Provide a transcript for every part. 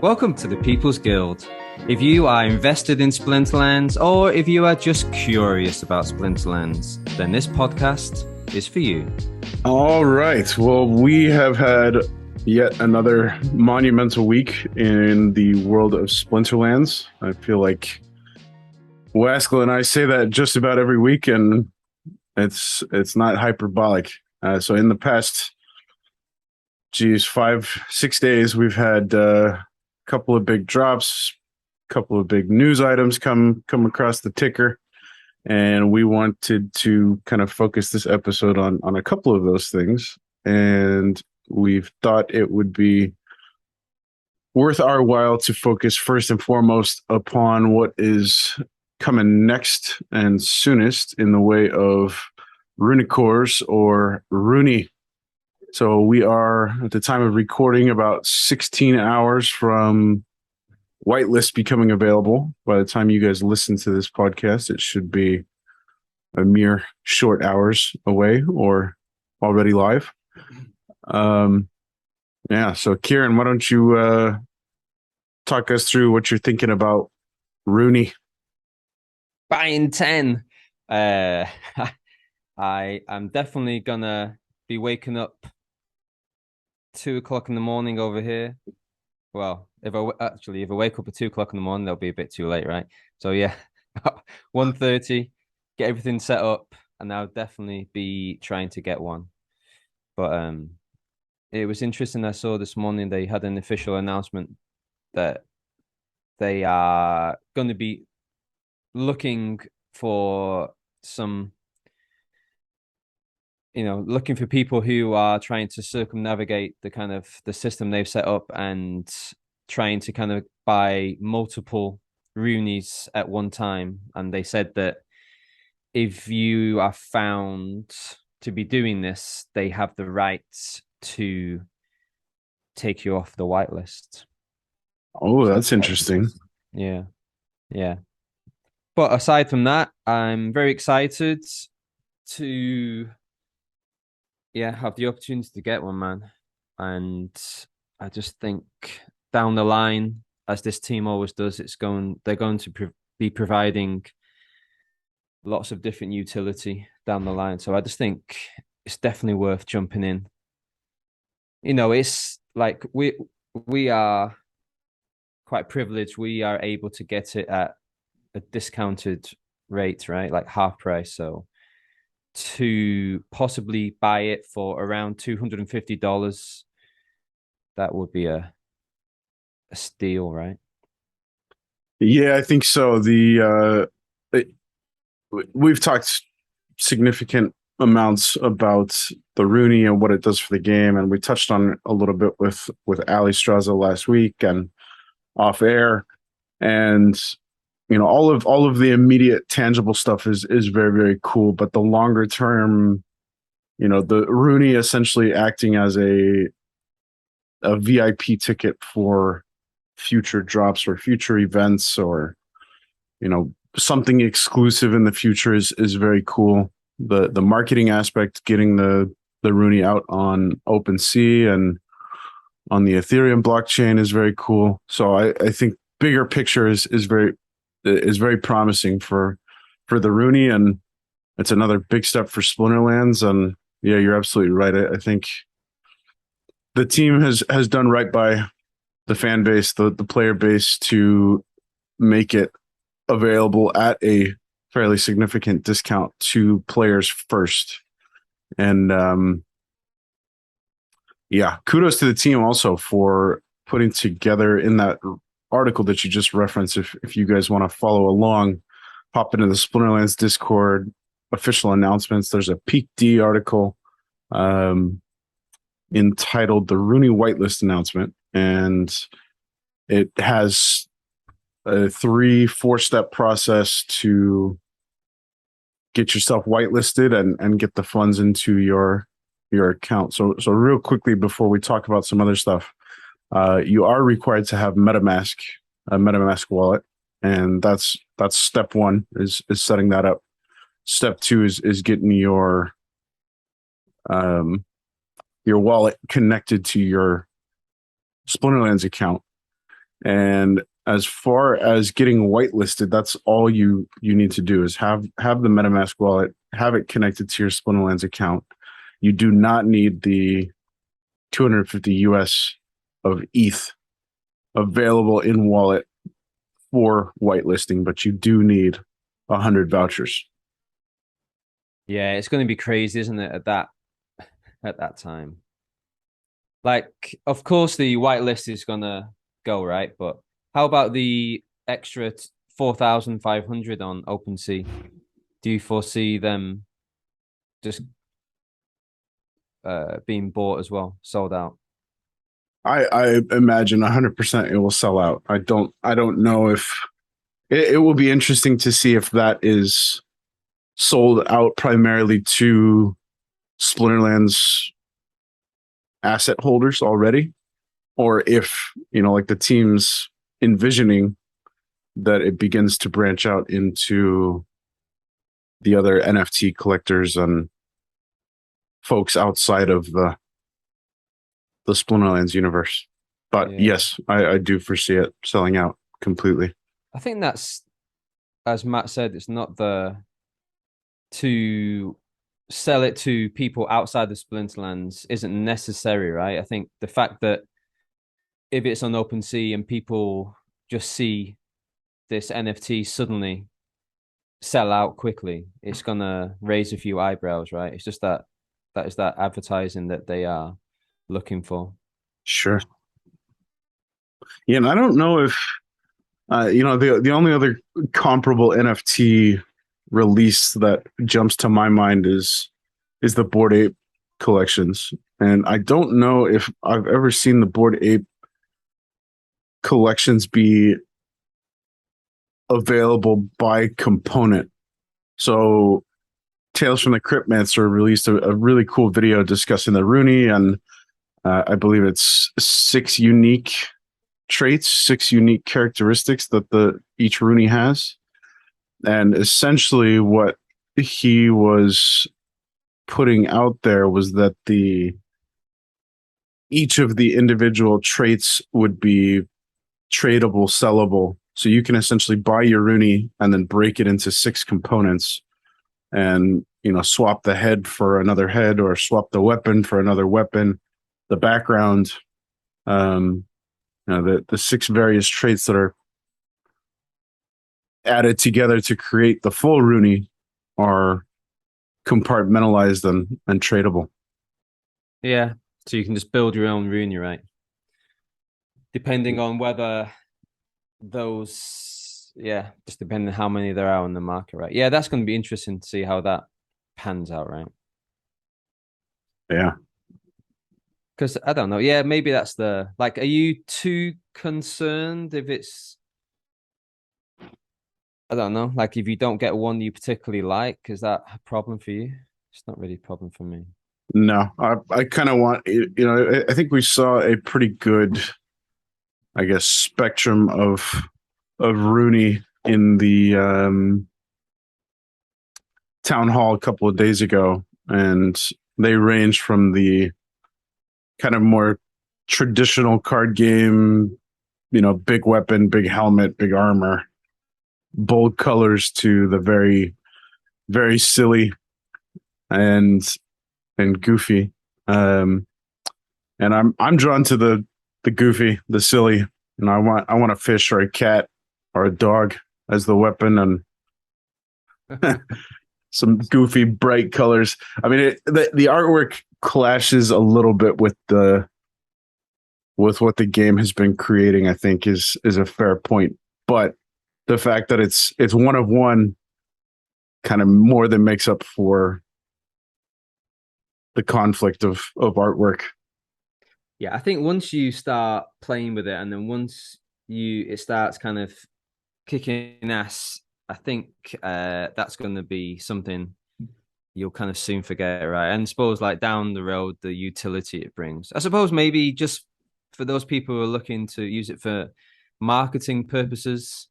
Welcome to the People's Guild. If you are invested in Splinterlands or if you are just curious about Splinterlands, then this podcast is for you. All right. Well, we have had yet another monumental week in the world of Splinterlands. I feel like Waskell and I say that just about every week, and it's not hyperbolic. So in the past, 5-6 days, we've had couple of big drops, couple of big news items come across the ticker, and we wanted to kind of focus this episode on a couple of those things, and we've thought it would be worth our while to focus first and foremost upon what is coming next and soonest in the way of Runicores or Runi. So we are, at the time of recording, about 16 hours from whitelist becoming available. By the time you guys listen to this podcast, it should be a mere short hours away or already live. So Kieran, why don't you talk us through what you're thinking about Runi? Buying 10. I'm definitely gonna be waking up 2 o'clock in the morning over here. Well, if I wake up at 2 o'clock in the morning, that'll be a bit too late, right? So yeah, 1:30, get everything set up, and I'll definitely be trying to get one. But it was interesting. I saw this morning they had an official announcement that they are going to be looking for some, looking for people who are trying to circumnavigate the system they've set up and trying to kind of buy multiple Runis at one time. And they said that if you are found to be doing this, they have the right to take you off the whitelist. Oh, that's interesting. Yeah. But aside from that, I'm very excited to have the opportunity to get one, man. And I just think down the line, as this team always does, they're going to be providing lots of different utility down the line. So I just think it's definitely worth jumping in. It's like we are quite privileged. We are able to get it at a discounted rate, right? Like half price. So to possibly buy it for around $250, that would be a steal, right? Yeah, I think so. We've talked significant amounts about the Runi and what it does for the game, and we touched on it a little bit with Ali Straza last week and off air, and all of the immediate tangible stuff is very, very cool, but the longer term, the Runi essentially acting as a VIP ticket for future drops or future events, or something exclusive in the future is very cool. The marketing aspect, getting the Runi out on OpenSea and on the Ethereum blockchain is very cool. So I think bigger picture is very promising for the Runi, and it's another big step for Splinterlands. And yeah, you're absolutely right. I think the team has done right by the fan base, the player base, to make it available at a fairly significant discount to players first. And kudos to the team also for putting together, in that article that you just referenced, if you guys want to follow along, pop into the Splinterlands Discord official announcements. There's a Peak D article entitled The Runi Whitelist Announcement, and it has a 3-4 step process to get yourself whitelisted and get the funds into your account. So real quickly, before we talk about some other stuff, you are required to have a MetaMask wallet, and that's step one, is setting that up. Step two is getting your your wallet connected to your Splinterlands account. And as far as getting whitelisted, that's all you need to do is have the MetaMask wallet, have it connected to your Splinterlands account. You do not need the 250 US of ETH available in wallet for whitelisting, but you do need 100 vouchers. Yeah, it's going to be crazy, isn't it? At that time, like, of course, the whitelist is gonna go right, but how about the extra 4,500 on OpenSea? Do you foresee them just being bought as well, sold out? I imagine 100% it will sell out. I don't know if it will be interesting to see if that is sold out primarily to Splinterlands asset holders already, or if like the team's envisioning that it begins to branch out into the other NFT collectors and folks outside of the Splinterlands universe. But Yeah, yes, I do foresee it selling out completely. I think that's, as Matt said, it's not the to sell it to people outside the Splinterlands isn't necessary, right? I think the fact that if it's on OpenSea and people just see this NFT suddenly sell out quickly, it's gonna raise a few eyebrows, right? It's just that is that advertising that they are looking for. Sure. Yeah, and I don't know if the only other comparable NFT release that jumps to my mind is the Bored Ape collections, and I don't know if I've ever seen the Bored Ape collections be available by component. So Tales from the Cryptmancer released a really cool video discussing the Runi, and I believe it's six unique traits, six unique characteristics that the each Runi has. And essentially what he was putting out there was that the each of the individual traits would be tradable, sellable. So you can essentially buy your Runi and then break it into six components and swap the head for another head or swap the weapon for another weapon, the background, the six various traits that are added together to create the full Runi are compartmentalized and tradable. Yeah. So you can just build your own Rune, right? Depending on whether those, yeah, just depending on how many there are on the market, right? Yeah, that's going to be interesting to see how that pans out, right? Yeah. Because I don't know. Yeah, maybe that's the like. Are you too concerned if it's, I don't know, like if you don't get one you particularly like? Is that a problem for you? It's not really a problem for me. No, I kind of want, I think we saw a pretty good, I guess, spectrum of Rooney in the town hall a couple of days ago, and they range from the kind of more traditional card game, big weapon, big helmet, big armor, bold colors to the very, very silly and goofy. Um, and I'm drawn to the goofy, the silly, and I want a fish or a cat or a dog as the weapon and some goofy bright colors. I mean, the artwork clashes a little bit with what the game has been creating. I think is a fair point, but the fact that it's one of one kind of more than makes up for the conflict of artwork. Yeah, I think once you start playing with it, and then once it starts kind of kicking ass, I think that's going to be something you'll kind of soon forget, right? And I suppose like down the road, the utility it brings. I suppose maybe just for those people who are looking to use it for marketing purposes,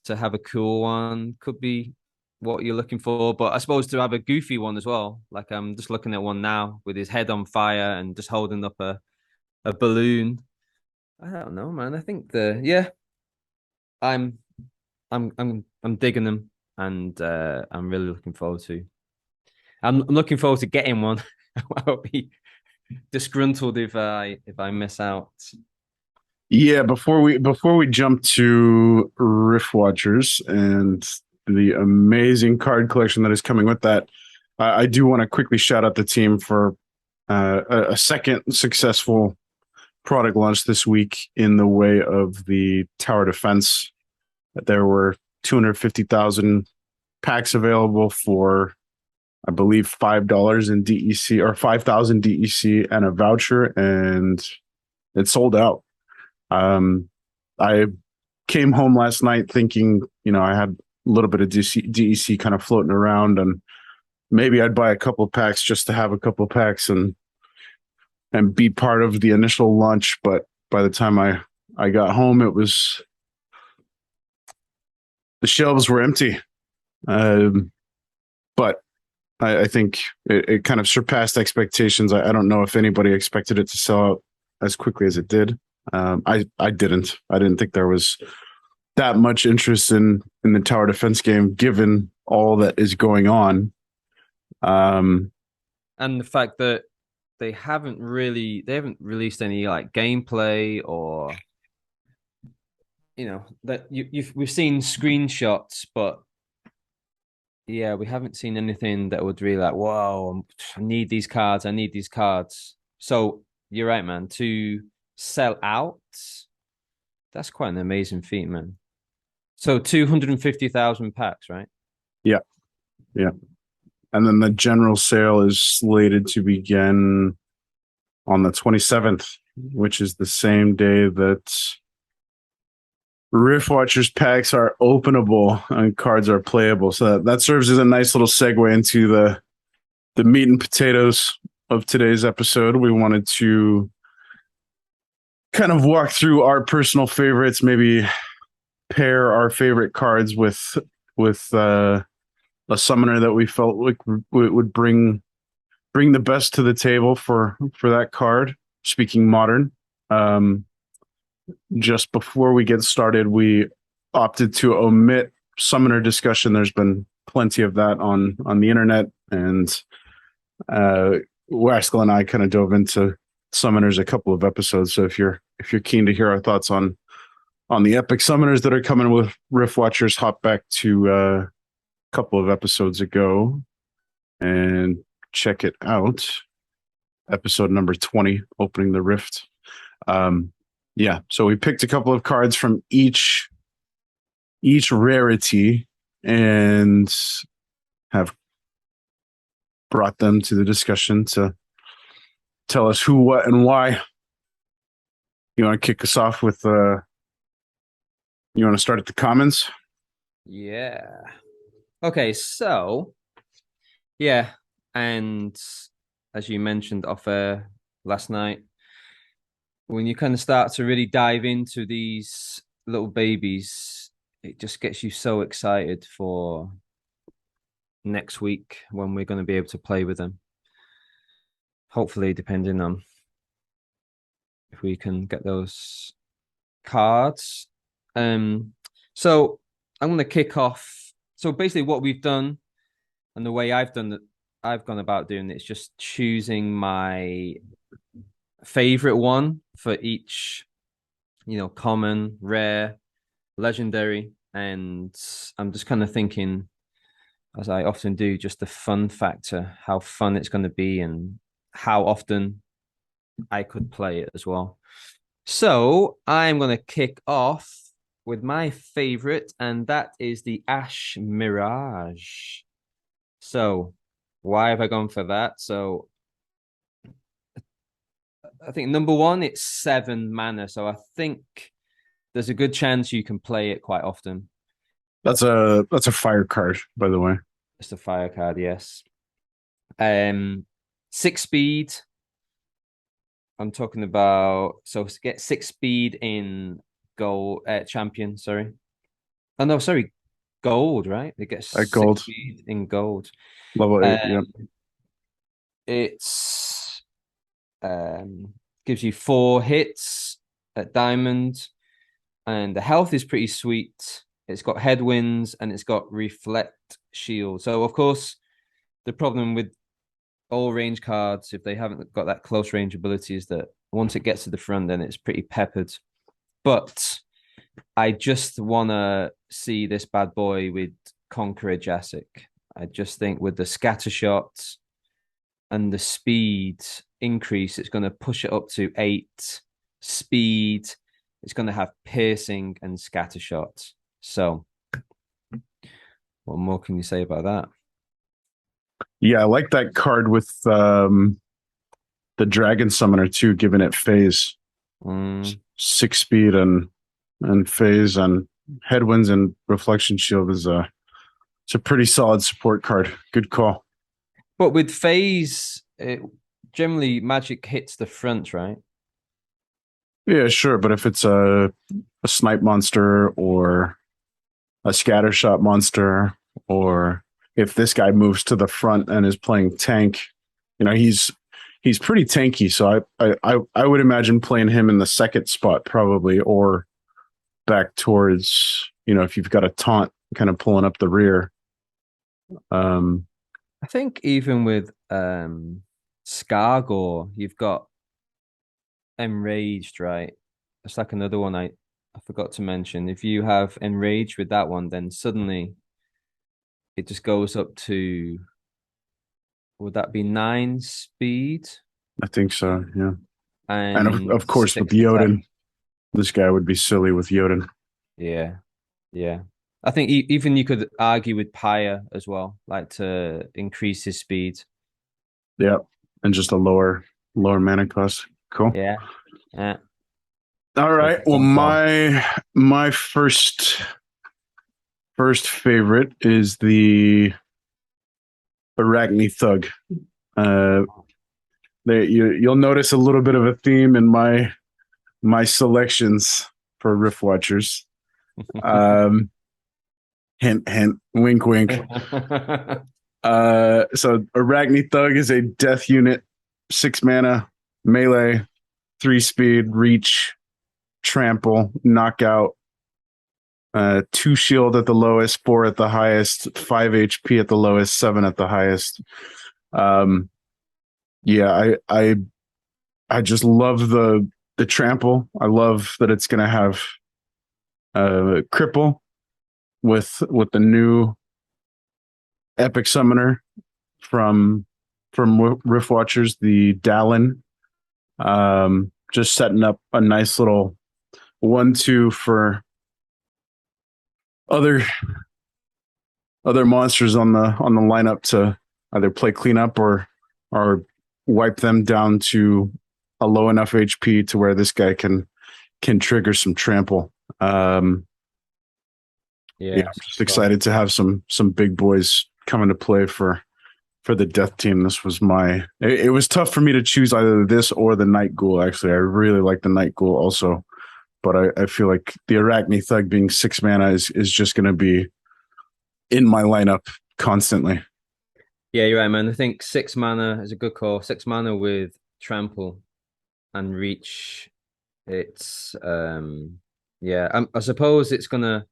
to have a cool one could be what you're looking for, but I suppose to have a goofy one as well. Like I'm just looking at one now with his head on fire and just holding up a balloon. I don't know, man. I think the yeah, I'm I'm digging them, and I'm really looking forward to. I'm looking forward to getting one. I'll be disgruntled if I miss out. Yeah, before we jump to Riftwatchers and the amazing card collection that is coming with that, I do want to quickly shout out the team for a second successful product launch this week in the way of the tower defense. There were 250,000 packs available for, I believe, $5 in DEC or 5,000 DEC and a voucher, and it sold out. I came home last night thinking, I had a little bit of DEC kind of floating around, and maybe I'd buy a couple packs just to have a couple packs and be part of the initial launch. But by the time I got home, the shelves were empty. But I think it kind of surpassed expectations. I don't know if anybody expected it to sell out as quickly as it did. I didn't. I didn't think there was that much interest in the tower defense game, given all that is going on. And the fact that they haven't released any like gameplay or that we've seen screenshots, but yeah, we haven't seen anything that would really like, whoa, I need these cards. I need these cards. So you're right, man. To sell out, that's quite an amazing feat, man. So 250,000 packs, right? Yeah, yeah. And then the general sale is slated to begin on the 27th, which is the same day that Riftwatchers packs are openable and cards are playable. So that serves as a nice little segue into the meat and potatoes of today's episode. We wanted to kind of walk through our personal favorites, maybe pair our favorite cards with a summoner that we felt like would bring the best to the table for that card. Speaking modern, just before we get started, we opted to omit summoner discussion. There's been plenty of that on the internet, and Waxel and I kind of dove into summoners a couple of episodes. So if you're keen to hear our thoughts on the epic summoners that are coming with Riftwatchers, hop back to a couple of episodes ago and check it out. Episode number 20, opening the rift. Yeah, so we picked a couple of cards from each rarity and have brought them to the discussion to tell us who, what, and why. You want to kick us off with you want to start at the comments? Yeah. Okay, so yeah, and as you mentioned off air last night, when you kind of start to really dive into these little babies, it just gets you so excited for next week when we're going to be able to play with them. Hopefully, depending on if we can get those cards. So I'm going to kick off. So basically, what we've done and the way I've gone about doing it is just choosing my favorite one for each, common, rare, legendary, and I'm just kind of thinking, as I often do, just the fun factor, how fun it's going to be, and how often I could play it as well. So I'm going to kick off with my favorite, and that is the Ash Mirage. So why have I gone for that? So I think number one, it's 7 mana. So I think there's a good chance you can play it quite often. That's a fire card, by the way. It's a fire card, yes. 6 speed. I'm talking about, so get 6 speed in gold champion, sorry. Oh no, sorry. gold, right? It gets At six gold, speed in gold. level 8. Um, Yeah. it's um gives you 4 hits at diamond, and the health is pretty sweet. It's got headwinds and it's got reflect shield. So of course, the problem with all range cards, if they haven't got that close range ability, is that once it gets to the front, then it's pretty peppered. But I just want to see this bad boy with Conqueror Jessic. I just think with the scatter shots and the speed increase, it's going to push it up to 8 speed. It's going to have piercing and scatter shots. So, what more can you say about that? Yeah, I like that card with the Dragon Summoner too, giving it phase. Mm, 6 speed and phase and headwinds and reflection shield is a it's a pretty solid support card. Good call. but with phase, generally magic hits the front, right? Yeah, sure. But if it's a snipe monster or a scatter shot monster, or if this guy moves to the front and is playing tank, he's pretty tanky. So I would imagine playing him in the second spot probably, or back towards, if you've got a taunt kind of pulling up the rear. Um, I think even with Scargore, you've got Enraged, right? It's like another one I forgot to mention. If you have Enraged with that one, then suddenly it just goes up to, would that be 9 speed I think so. Yeah. And and of course with 6 attack? Jotun, this guy would be silly with Jotun. Yeah, yeah. I think even you could argue with Pyre as well, like to increase his speed. Yeah. And just a lower mana cost. Cool. Yeah, yeah. All That's right. a Well, fun call. my first favorite is the Arachne Thug. Uh, you'll notice a little bit of a theme in my selections for Riftwatchers. Um, hint, hint, wink, wink. So Arachne Thug is a death unit, 6 mana, melee, 3 speed, reach, trample, knockout, 2 shield at the lowest, 4 at the highest, 5 HP at the lowest, 7 at the highest. Um, yeah, I just love the trample. I love that it's gonna have cripple with the new epic summoner from Riftwatchers, the Dallin. Just setting up a nice little 1/2 for other monsters on the lineup to either play cleanup or wipe them down to a low enough HP to where this guy can trigger some trample. Yeah, Yeah, I'm just excited to have some big boys come into play for the death team. This was it was tough for me to choose either this or the Night Ghoul. Actually, I really like the Night Ghoul also, but I feel like the Arachne Thug being 6 mana is just going to be in my lineup constantly. yeah, you're right, man. I think 6 mana is a good call. 6 mana with trample and reach. It's yeah. I suppose it's gonna,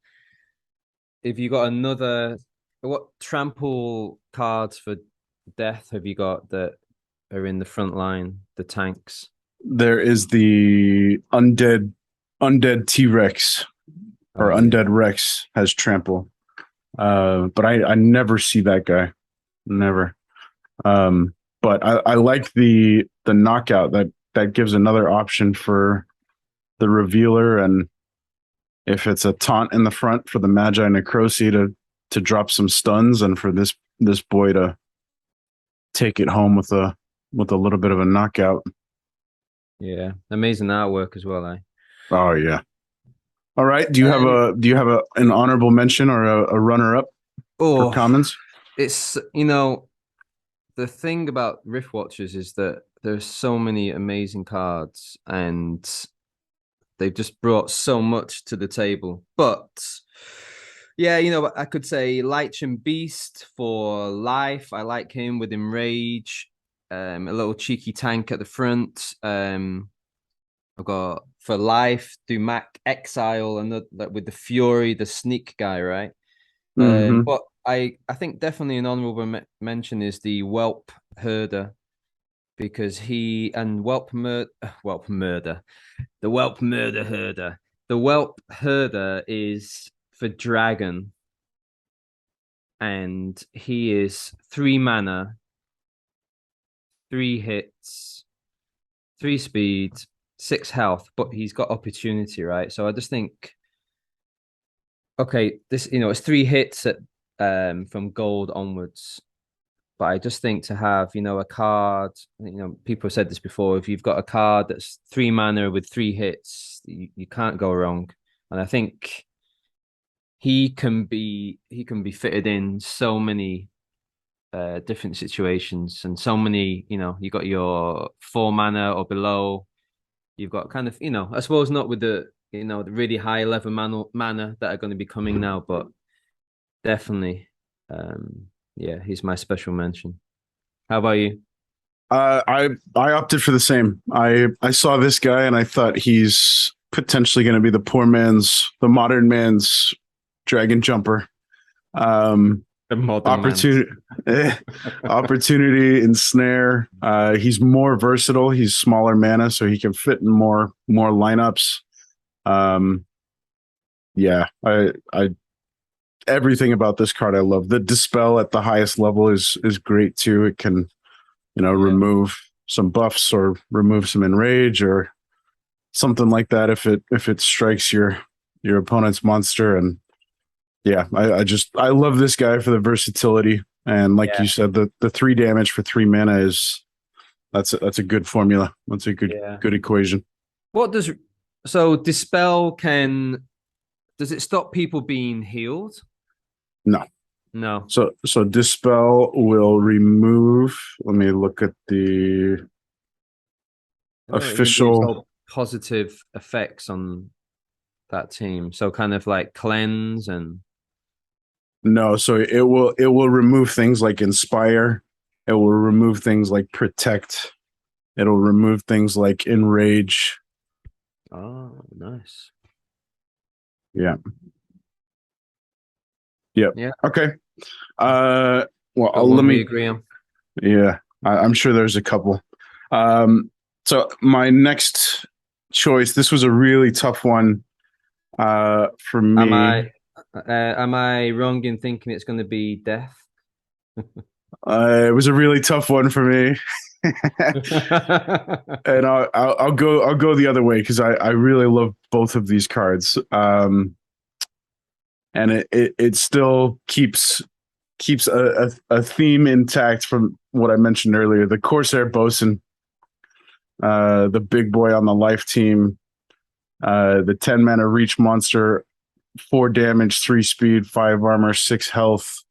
if you got another, what trample cards for death have you got that are in the front line? The tanks. There is the undead T-Rex, or Oh yeah, undead Rex has trample. But I never see that guy. Never. But I like the knockout that gives another option for the revealer, and if it's a taunt in the front for the Magi Necrosi to drop some stuns, and for this boy to take it home with a little bit of a knockout. yeah. Amazing artwork as well, eh? Oh yeah. All right. Um, Do you have an honorable mention or a runner up for oh, commons? it's the thing about Rift Watchers is that there's so many amazing cards and they've just brought so much to the table. But Yeah, I could say Lightning Beast for life. I like him with Enrage, a little cheeky tank at the front. I've got for life, do Mac Exile and with the Fury, the sneak guy, right? Hmm. But I think definitely an honorable mention is the Whelp Herder because he and Whelp Murder, the Whelp Murder Herder. The Whelp Herder is for Dragon, and he is 3 mana, 3 hits, 3 speed, 6 health, but he's got opportunity, right? So I just think, okay, this it's 3 hits at from gold onwards. But I just think to have, a card, people have said this before, if you've got a card that's 3 mana with 3 hits, you can't go wrong. And I think he can be fitted in so many different situations and so many, you got your 4 mana or below. You've got kind of, I suppose not with the really high level mana that are going to be coming now, but definitely, yeah, he's my special mention. How about you? I opted for the same. I saw this guy and I thought he's potentially going to be the modern man's dragon jumper. Um, The modern man's. opportunity, opportunity ensnare. He's more versatile. He's smaller mana, so he can fit in more lineups. Um, yeah, I everything about this card I love. The dispel at the highest level is great too. It can Yeah, remove some buffs or remove some enrage or something like that if it strikes your opponent's monster. And yeah, I love this guy for the versatility. And like yeah, you said, the 3 damage for 3 mana is that's a good formula. That's a yeah. good equation. What does so dispel can does it stop people being healed? No. No. So dispel will remove. Let me look at the I know it removes official. all positive effects on that team. So kind of like cleanse and No, so it will remove things like inspire. It will remove things like protect. It'll remove things like enrage. oh, nice. Yeah. Yep. Yeah, Okay. Uh well, got let one we me agree on. yeah, I'm sure there's a couple. Um so my next choice, this was a really tough one for Am me. I am I wrong in thinking it's going to be death? It was a really tough one for me. And I'll go the other way because I really love both of these cards. And it still keeps a theme intact from what I mentioned earlier. The Corsair Bosun, the big boy on the life team, the 10 mana reach monster, 4 damage, 3 speed, 5 armor, 6 health,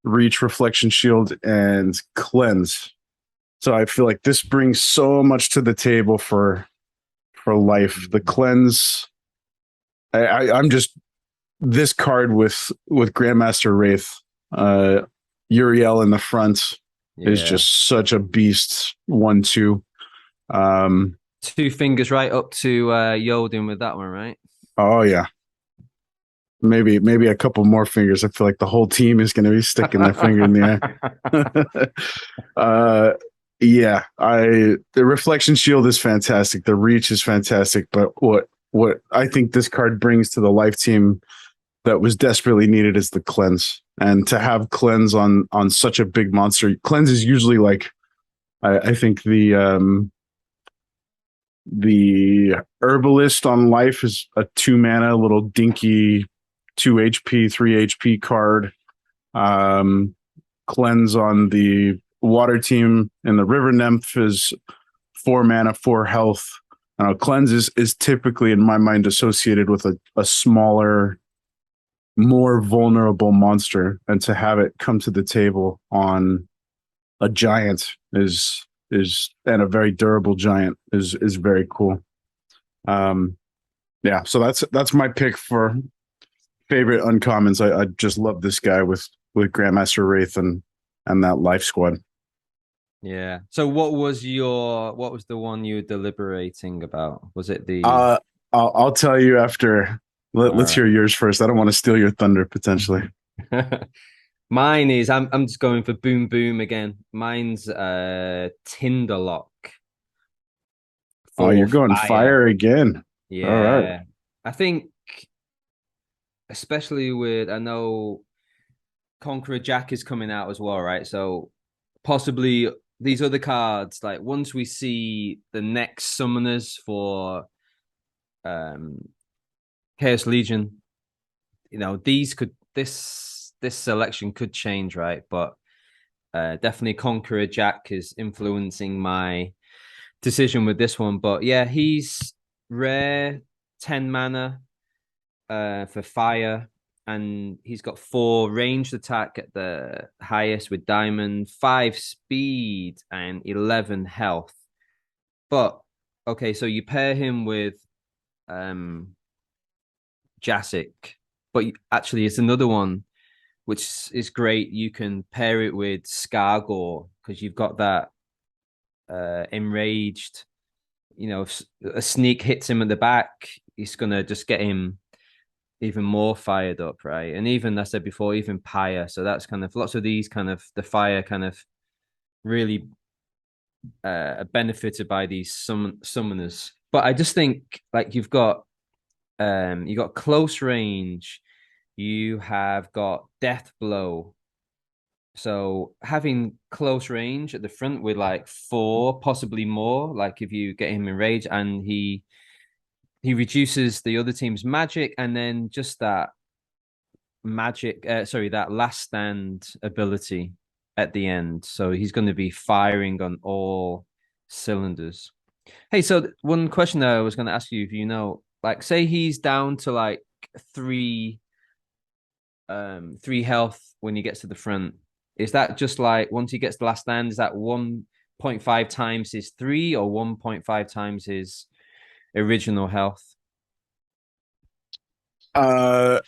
reach, reflection shield, and cleanse. So I feel like this brings so much to the table for life. The cleanse. I'm just this card with Grandmaster Wraith, Uriel in the front is Yeah. just such a beast. 1/2. Um, 2 fingers right up to Yodin with that one, right? oh yeah, maybe a couple more fingers. I feel like the whole team is going to be sticking their finger in the air. Yeah, the reflection shield is fantastic. The reach is fantastic. But what I think this card brings to the life team that was desperately needed is the cleanse. And to have cleanse on such a big monster, cleanse is usually like I think the herbalist on life is a 2 mana little dinky 2 HP, 3 HP card. Um, cleanse on the water team and the river nymph is 4 mana, 4 health. Cleanse is typically in my mind associated with a smaller, more vulnerable monster, and to have it come to the table on a giant is and a very durable giant is very cool. Um, yeah, so that's my pick for favorite uncommons. I just love this guy with Grandmaster Wraith and that life squad. Yeah. So what was the one you were deliberating about? Was it the Uh, I'll tell you after. all Let's hear yours first. I don't want to steal your thunder potentially. right. Mine is I'm just going for boom boom again. Mine's Tinderlock Oh, for you're going fire. fire again. All right. Yeah. I think especially with I know Conqueror Jack is coming out as well, right? So possibly these other cards, like once we see the next summoners for um Chaos Legion, these could this selection could change, right? But definitely Conqueror Jack is influencing my decision with this one. But yeah, he's rare, 10 mana for fire, and he's got 4 ranged attack at the highest with diamond, 5 speed, and 11 health. But okay, so you pair him with um Jasic, but actually it's another one which is great. You can pair it with Scargor because you've got that enraged. If a sneak hits him at the back, he's gonna just get him even more fired up, right? And even I said before, even Pyre. So that's kind of lots of these kind of the fire kind of really benefited by these summoners. But I just think like you got close range, you have got death blow. So having close range at the front with like 4, possibly more, like if you get him in rage and he reduces the other team's magic, and then just that magic, sorry, that last stand ability at the end. So he's going to be firing on all cylinders. Hey, so one question that I was going to ask you, if like, say he's down to like three, 3 health when he gets to the front. Is that just like once he gets the last stand, is that 1.5 times his 3 or 1.5 times his original health? Uh,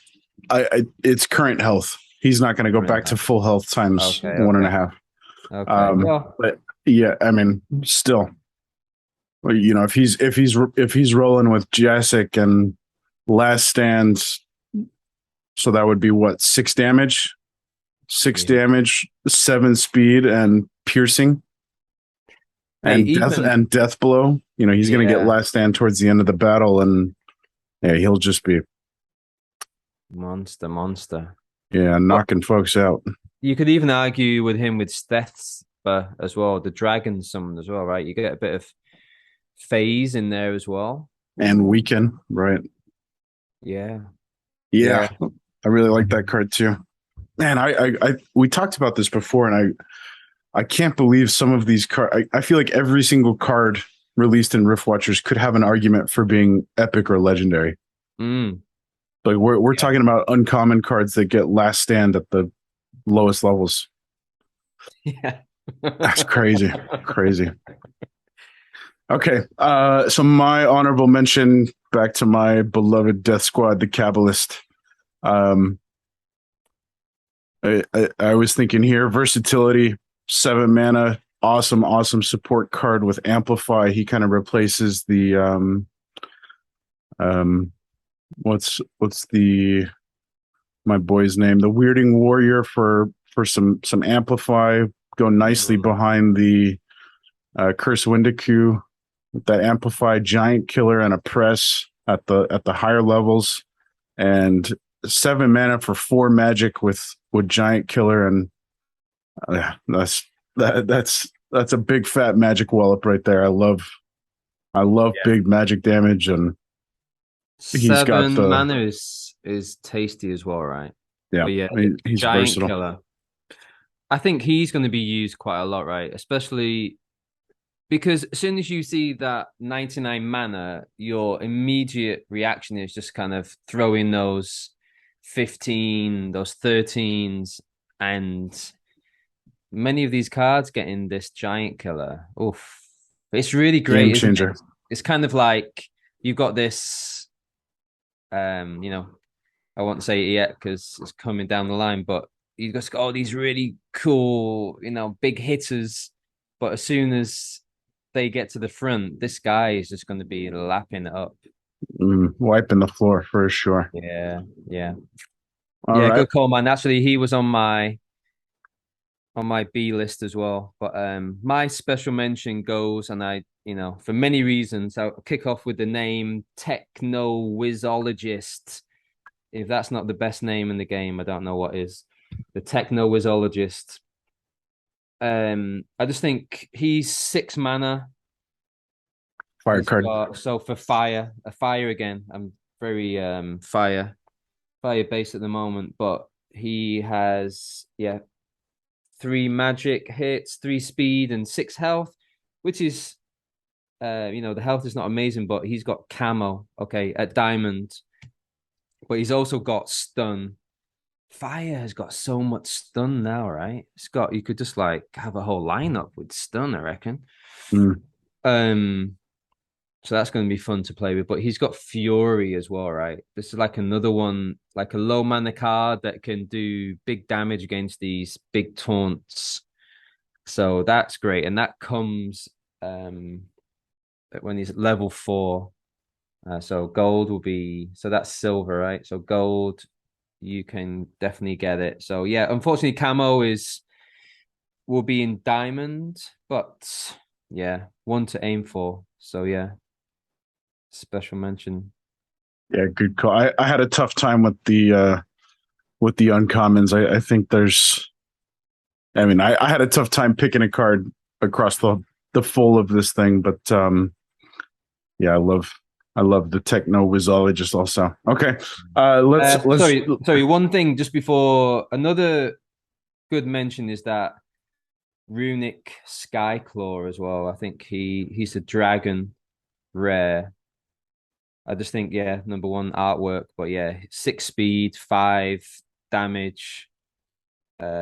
it's current health. He's not going to go back to full health times Okay, one and a okay, half. okay. Well, But yeah, I mean, still, if he's rolling with Jessic and last stand, so that would be what, 6 damage, yeah. 7 speed and piercing Hey, and even death blow. He's going to get yeah, last stand towards the end of the battle, and yeah, he'll just be monster, monster. But knocking folks out. you could even argue with him with Steth's as well, the dragon summon as well, right? You get a bit of phase in there as well. And Ooh, weaken, right? yeah, Yeah, yeah. I really like that card too. Man, we talked about this before, and I can't believe some of these cards. I feel like every single card released in Riftwatchers could have an argument for being epic or legendary. Mm, Like we're yeah. talking about uncommon cards that get last stand at the lowest levels. Yeah. That's crazy, crazy. Okay, so my honorable mention back to my beloved Death Squad, the Kabbalist. Um, I was thinking here versatility, 7 mana, awesome support card with Amplify. He kind of replaces the um what's the my boy's name, the Weirding Warrior for some Amplify. Go nicely Mm, behind the Curse Windiku with that Amplify Giant Killer and a press at the higher levels, and 7 mana for 4 magic with Giant Killer, and yeah, that's a big fat magic wallop right there. I love yeah. big magic damage, and he's got 7 mana is tasty as well, right? yeah, But yeah, he's giant versatile. killer. I think he's going to be used quite a lot, right? Especially because as soon as you see that 99 mana, your immediate reaction is just kind of throw in those 15, those 13s, and many of these cards getting this giant killer. Oof. It's really Game great, isn't it? changer. It's kind of like you've got this, um, you know, I won't say it yet because it's coming down the line, but he's got all these really cool, big hitters. But as soon as they get to the front, this guy is just going to be lapping it up. Wiping the floor for sure. Yeah, yeah, All yeah. right. Good call, man. Actually, he was on my B list as well. But my special mention goes, and for many reasons, I'll kick off with the name Techno Wizologist. If that's not the best name in the game, I don't know what is. The Techno Wizologist. I just think he's 6 mana. Fire He's card. got so for a fire again. I'm very fire based at the moment, but he has three magic hits, 3 speed, and 6 health, which is the health is not amazing, but he's got camo, okay, at diamond, but he's also got stun. Fire has got so much stun now, right? You could just like have a whole lineup with stun, I reckon. Mm. Um, so that's going to be fun to play with. But he's got Fury as well, right? This is like another one, like a low mana card that can do big damage against these big taunts. So that's great, and that comes when he's level 4. So gold will be that's silver, right? So gold, you can definitely get it. So yeah, unfortunately, camo will be in diamond, but yeah, one to aim for. So yeah, special mention. Yeah, good call. I had a tough time with the uncommons. I think there's I mean, I had a tough time picking a card across the full of this thing, but yeah, I love the techno wizologist also. Okay. Let's Sorry. One thing just before another good mention is that Runic Skyclaw as well. I think he's a dragon rare. I just think number one artwork, but yeah, 6 speed, 5 damage,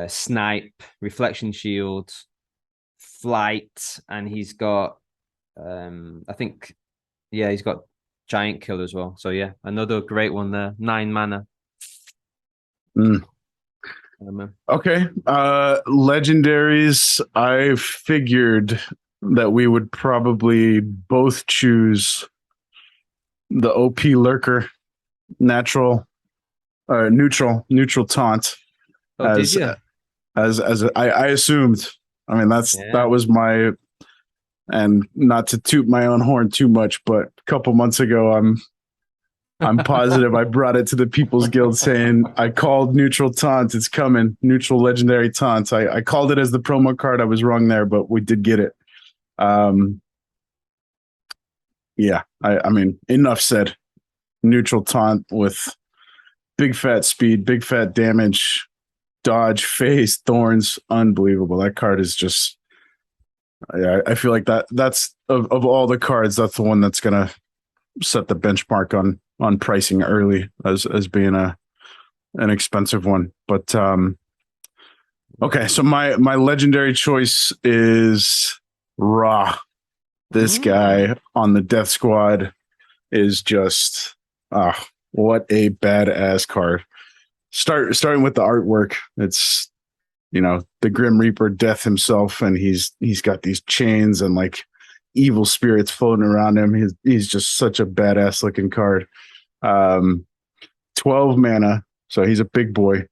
snipe, reflection shield, flight, and he's got I think he's got giant kill as well. So yeah, another great one there. 9 mana. mm, okay. Legendaries. I figured that we would probably both choose the OP lurker, natural, neutral taunt Oh, did as you? I assumed. I mean, that Yeah. was my, and not to toot my own horn too much, but a couple months ago, I'm positive I brought it to the People's Guild saying I called neutral taunt. It's coming. Neutral legendary taunt. I called it as the promo card. I was wrong there, but we did get it. Yeah, I mean, enough said. Neutral taunt with big fat speed, big fat damage, dodge, phase, thorns. Unbelievable. That card is just, I feel like that's of all the cards, that's the one that's gonna set the benchmark on pricing early as being an expensive one. But okay, so my legendary choice is Ra. This guy on the Death Squad is just what a badass card. Starting with the artwork, it's the Grim Reaper, Death himself, and he's got these chains and like evil spirits floating around him. He's just such a badass looking card. 12 mana, so he's a big boy.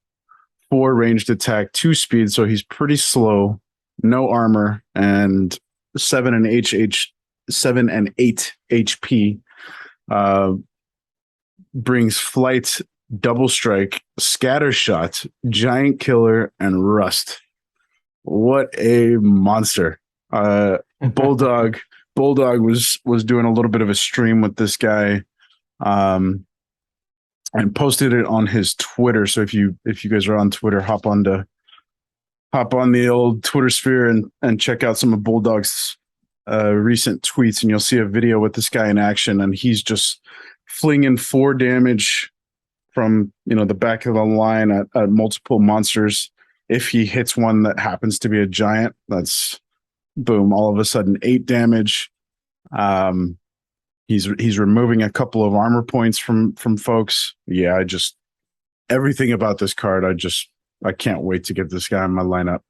4 ranged attack, 2 speed, so he's pretty slow. No armor, and 7 and 8 HP. Brings flight, double strike, scatter shot, giant killer, and rust. What a monster! Bulldog was doing a little bit of a stream with this guy, and posted it on his Twitter. So if you guys are on Twitter, hop on the old Twitter sphere and check out some of Bulldog's recent tweets, and you'll see a video with this guy in action, and he's just flinging 4 damage from the back of the line at multiple monsters. If he hits one that happens to be a giant, that's boom, all of a sudden 8 damage. He's removing a couple of armor points from folks. Yeah, everything about this card. I can't wait to get this guy in my lineup.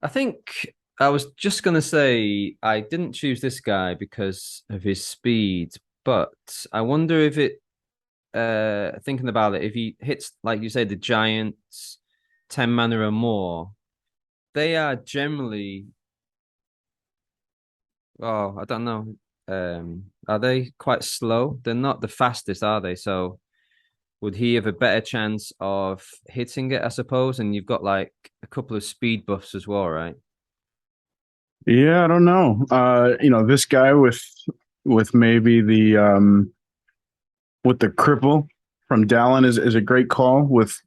I think I was just gonna say I didn't choose this guy because of his speed, but I wonder if it thinking about it, if he hits like you say the giants 10 mana or more, they are generally I don't know. Are they quite slow? They're not the fastest, are they? So would he have a better chance of hitting it, I suppose? And you've got like a couple of speed buffs as well, right? Yeah, I don't know. This guy with maybe the with the cripple from Dallin is a great call. With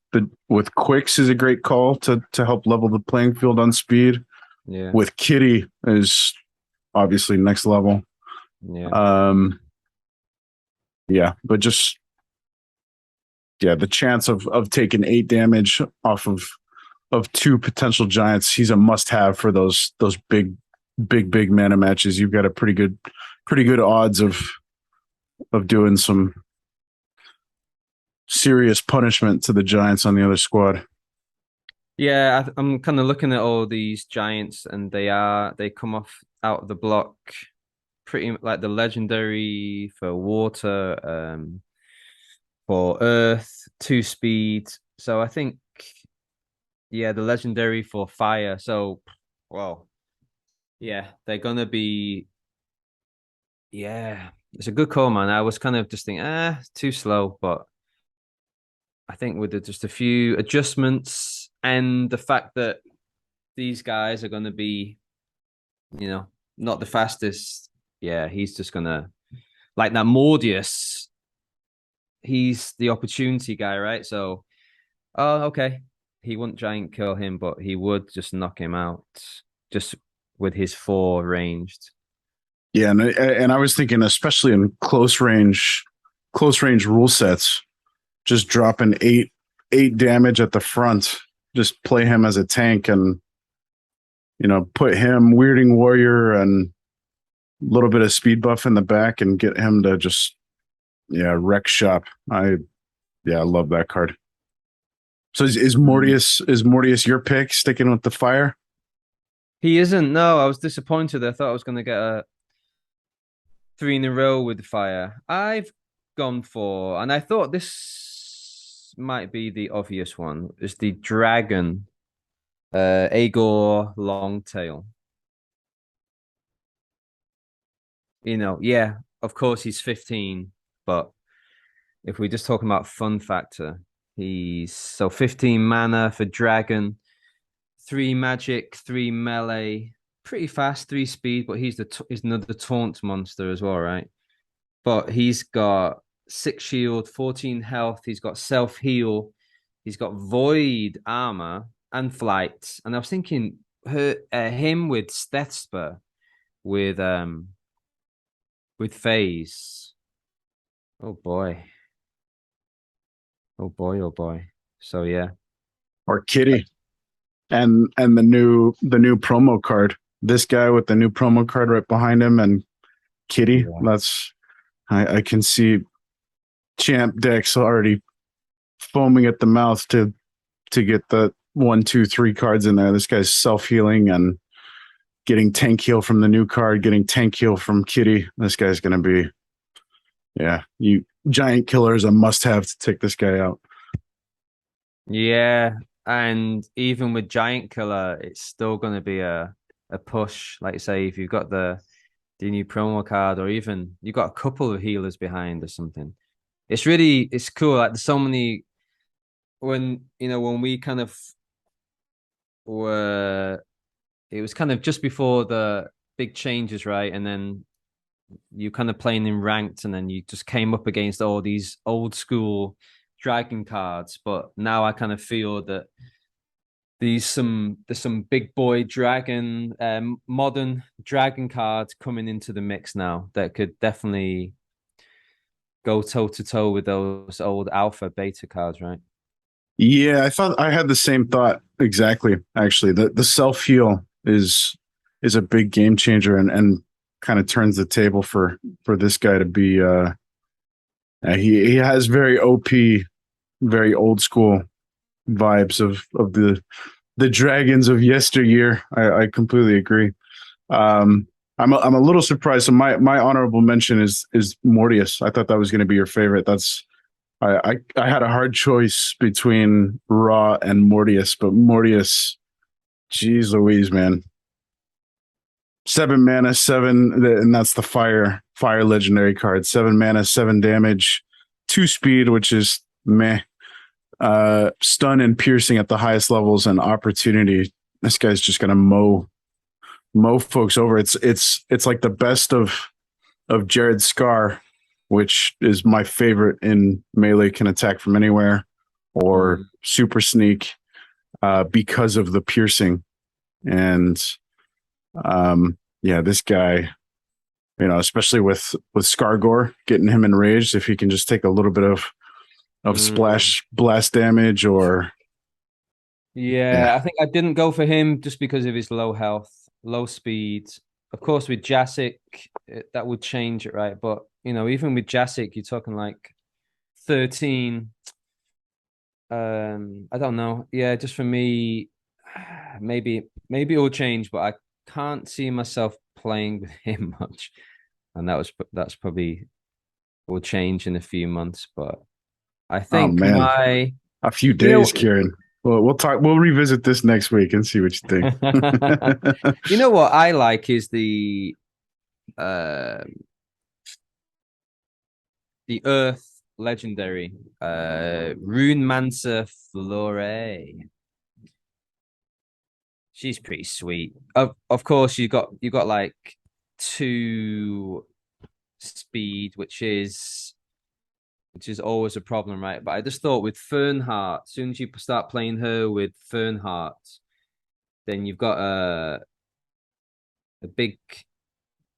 Quicks is a great call to help level the playing field on speed. Yeah, With Kitty is obviously next level. yeah. Um, yeah, but just yeah, the chance of taking 8 damage off of two potential giants, he's a must have for those big mana matches. You've got a pretty good odds of doing some serious punishment to the giants on the other squad. Yeah, I'm kind of looking at all these giants, and they come off out of the block pretty like the legendary for water, for earth, two speed. So I think yeah, the legendary for fire. So well, yeah, they're gonna be yeah. It's a good call, man. I was kind of just thinking, too slow, but I think with just a few adjustments and the fact that these guys are gonna be, you know, not the fastest. Yeah, he's just gonna like that Mordius. He's the opportunity guy, right? So, oh, okay, he wouldn't giant kill him, but he would just knock him out just with his four ranged. Yeah, and I was thinking, especially in close range rule sets, just dropping 8 damage at the front, just play him as a tank, and put him weirding warrior and a little bit of speed buff in the back, and get him to just wreck shop. I love that card. So is Mortius your pick? Sticking with the fire? He isn't. No, I was disappointed. I thought I was going to get a three in a row with the fire. I've gone for, and I thought this might be the obvious one, is the dragon, Agor Longtail. Yeah, of course he's 15, but if we're just talking about fun factor, he's so 15 mana for dragon, three magic, three melee, pretty fast, three speed, but he's another taunt monster as well, right? But he's got six shield, 14 health. He's got self heal. He's got void armor and flight. And I was thinking him with Stethspur with phase. Oh boy. Oh boy. Oh boy. So yeah. Or Kitty and the new promo card. This guy with the new promo card right behind him, and Kitty. Yeah. That's I can see champ decks already foaming at the mouth to get the 1, 2, 3 cards in there. This guy's self healing and getting tank heal from the new card, getting tank heal from Kitty. This guy's gonna be you giant killer is a must have to take this guy out. Yeah. And even with Giant Killer, it's still gonna be a push. Like say, if you've got the new promo card, or even you got a couple of healers behind or something. It's cool. Like there's so many when we kind of were it was kind of just before the big changes, right? And then you kind of playing in ranked, and then you just came up against all these old school dragon cards. But now I kind of feel that there's some big boy dragon modern dragon cards coming into the mix now that could definitely go toe to toe with those old alpha beta cards, right? Yeah, I thought I had the same thought exactly. Actually, the self heal is a big game changer, and kind of turns the table for this guy to be. He has very OP very old school vibes of the dragons of yesteryear. I completely agree. Um, I'm a little surprised. So my honorable mention is Mortius. I thought that was going to be your favorite. That's I had a hard choice between Raw and Mortius, but Mortius, geez Louise, man, 7 mana, seven, and that's the fire legendary card. 7 mana, 7 damage, 2 speed, which is meh. Stun and piercing at the highest levels and opportunity. This guy's just gonna mow folks over. It's like the best of Jared Scar, which is my favorite in melee, can attack from anywhere, or super sneak, because of the piercing. And yeah, this guy, especially with Scargor, getting him enraged, if he can just take a little bit of splash blast damage, or Yeah, yeah. I think I didn't go for him just because of his low health, low speed. Of course, with Jasic, that would change it, right? But even with Jasic, you're talking like 13. I don't know. Yeah, just for me, maybe it will change, but I can't see myself playing with him much. And that's probably will change in a few months. But I Oh think man, my a few you days, know Kieran. Well, we'll talk. We'll revisit this next week and see what you think. you know what I like is uh the Earth legendary Rune Mancer Flore. She's pretty sweet. Of course you got like 2 speed, which is always a problem, right? But I just thought with Fernheart, as soon as you start playing her with Fernheart, then you've got a big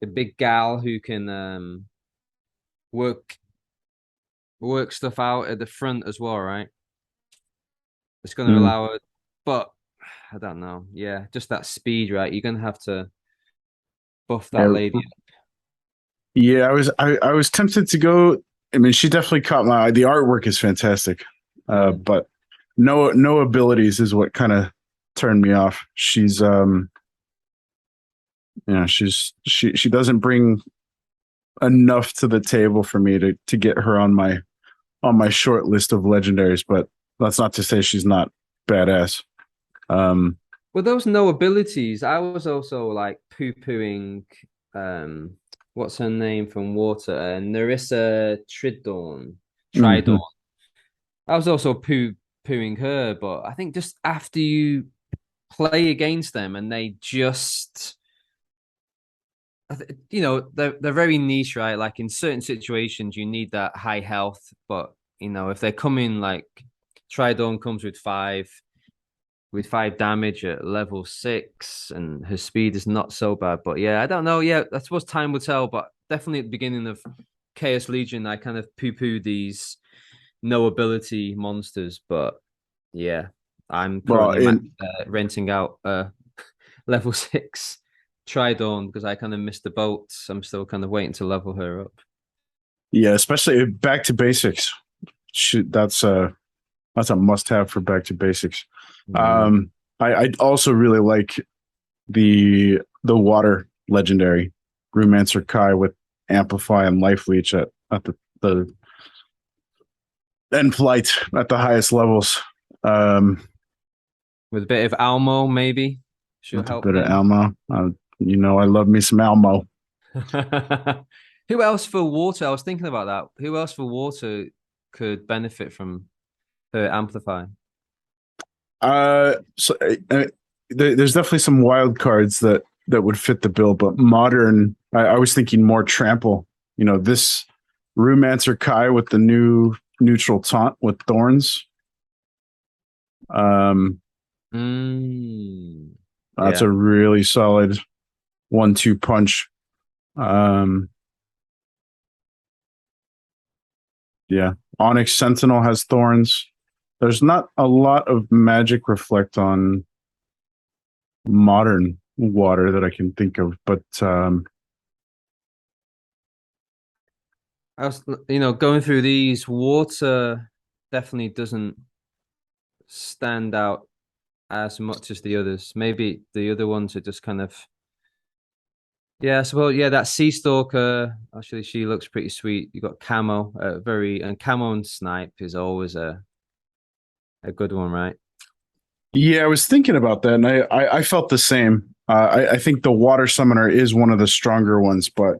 a big gal who can work work stuff out at the front as well, right? It's going to Mm. allow it, but I don't know. Yeah, just that speed, right? You're going to have to buff that Yeah, lady. yeah. I was tempted to go. I mean, she definitely caught my eye. The artwork is fantastic, Mm. but no abilities is what kind of turned me off. She's she doesn't bring enough to the table for me to get her on my short list of legendaries. But that's not to say she's not badass. Um, Well, those no abilities, I was also like poo-pooing um what's her name from Water? Narissa Tridorn. mhm. I was also poo-pooing her, but I think just after you play against them and they just they're very niche, right? Like in certain situations you need that high health, but if they come in like Tridorn comes with five damage at level 6, and her speed is not so bad. But yeah, I don't know. Yeah, I suppose time will tell. But definitely at the beginning of Chaos Legion, I kind of poo-poo these no ability monsters. But yeah, I'm Well, currently renting out level 6 Tridorn because I kind of missed the boat. I'm still kind of waiting to level her up. yeah, especially back to basics. Shoot, that's a must have for back to basics. Mm. Um, I also really like the water legendary Rumancer Kai with Amplify and Life Leech at the end flight at the highest levels. Um, With a bit of Almo, maybe she'll with a help bit of there. Alma. I love me some Almo. Who else for water? I was thinking about that. Who else for water could benefit from her amplify? So there's definitely some wild cards that would fit the bill, but modern. I was thinking more trample. This Rumancer Kai with the new neutral taunt with thorns. Um, Mm, that's yeah. a really solid 1-2 punch. Um, yeah, Onyx Sentinel has thorns. There's not a lot of magic reflect on modern water that I can think of, but I was, going through these water. definitely doesn't stand out as much as the others. Maybe the other ones are just kind of yeah, I suppose yeah, that Sea Stalker, actually she looks pretty sweet. You got Camo, very and Camo and Snipe is always a good one, right? Yeah, I was thinking about that, and I felt the same. I think the water summoner is one of the stronger ones, but